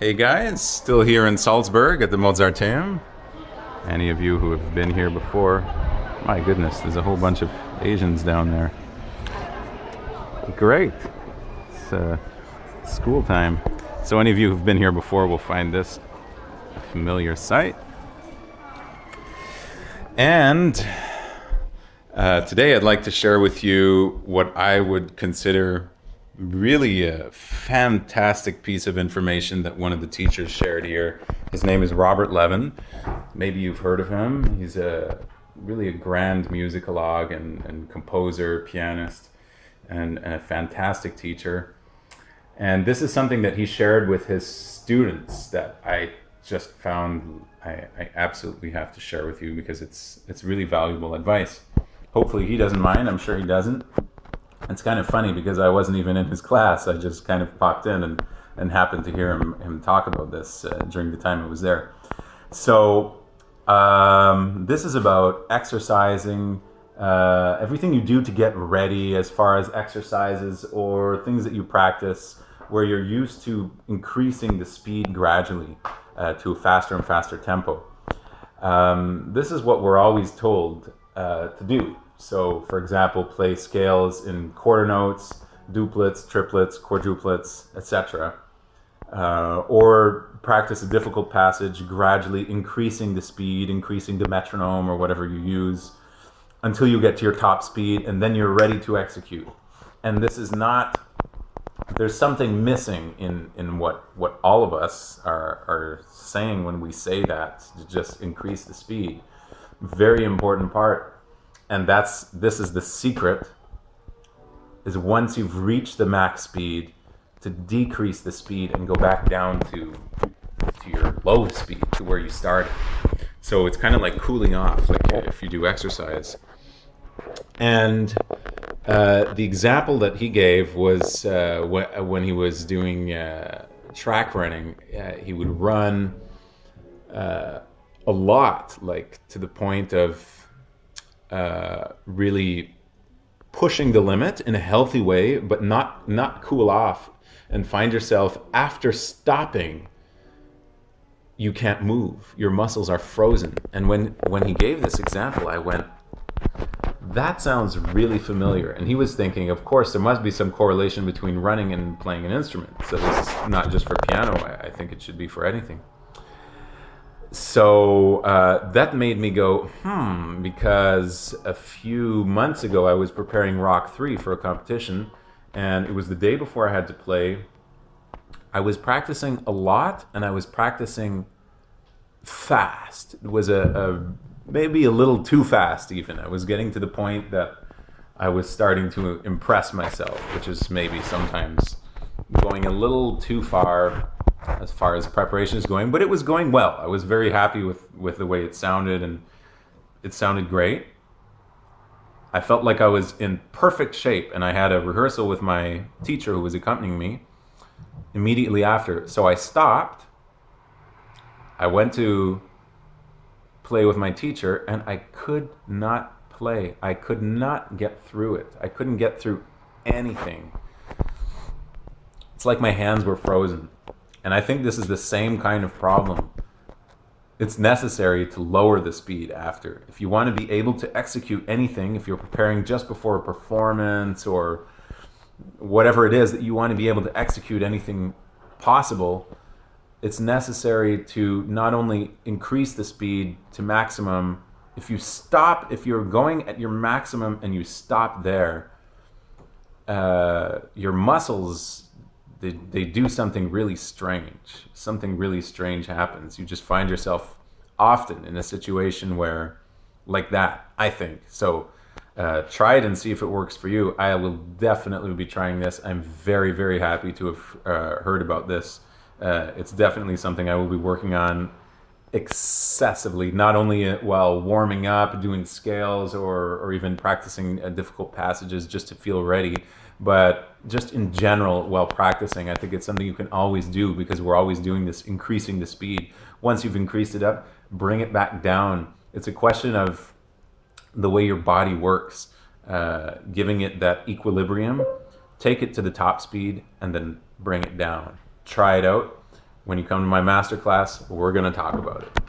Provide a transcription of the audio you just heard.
Hey guys, still here in Salzburg at the Mozarteum. Any of you who have been here before, my goodness, there's a whole bunch of Asians down there. Great. It's school time. So any of you who've been here before will find this a familiar sight. And today I'd like to share with you what I would consider really a fantastic piece of information that one of the teachers shared here. His name is Robert Levin. Maybe you've heard of him. He's really a grand musicologue and composer, pianist, and a fantastic teacher. And this is something that he shared with his students that I just found I absolutely have to share with you because it's really valuable advice. Hopefully he doesn't mind. I'm sure he doesn't. It's kind of funny because I wasn't even in his class. I just kind of popped in and happened to hear him talk about this during the time I was there. So this is about exercising, everything you do to get ready as far as exercises or things that you practice where you're used to increasing the speed gradually to a faster and faster tempo. This is what we're always told to do. So, for example, play scales in quarter notes, duplets, triplets, quadruplets, etc. Or practice a difficult passage, gradually increasing the speed, increasing the metronome or whatever you use until you get to your top speed, and then you're ready to execute. And this is not, there's something missing in what all of us are saying when we say that, to just increase the speed. Very important part. And this is the secret, is once you've reached the max speed, to decrease the speed and go back down to your lowest speed, to where you started. So it's kind of like cooling off, like if you do exercise. And the example that he gave was when he was doing track running, he would run a lot, like to the point of really pushing the limit in a healthy way, but not cool off and find yourself after stopping, you can't move. Your muscles are frozen. And when he gave this example, I went, that sounds really familiar. And he was thinking, of course, there must be some correlation between running and playing an instrument. So this is not just for piano. I think it should be for anything. So that made me go, because a few months ago I was preparing Rock 3 for a competition, and it was the day before I had to play. I was practicing a lot, and I was practicing fast. It was maybe a little too fast even. I was getting to the point that I was starting to impress myself, which is maybe sometimes going a little too far as preparation is going, but it was going well. I was very happy with the way it sounded, and it sounded great. I felt like I was in perfect shape, and I had a rehearsal with my teacher who was accompanying me immediately after. So I stopped. I went to play with my teacher, and I could not play. I could not get through it. I couldn't get through anything. It's like my hands were frozen. And I think this is the same kind of problem. It's necessary to lower the speed after. If you want to be able to execute anything, if you're preparing just before a performance or whatever it is that you want to be able to execute anything possible, it's necessary to not only increase the speed to maximum. If you're going at your maximum and you stop there, your muscles, they do something really strange. Something really strange happens. You just find yourself often in a situation where, like that, I think. So try it and see if it works for you. I will definitely be trying this. I'm very, very happy to have heard about this. It's definitely something I will be working on excessively, not only while warming up, doing scales, or even practicing difficult passages just to feel ready, but just in general while practicing. I think it's something you can always do because we're always doing this, increasing the speed. Once you've increased it up, bring it back down. It's a question of the way your body works, giving it that equilibrium, take it to the top speed, and then bring it down. Try it out. When you come to my masterclass, we're going to talk about it.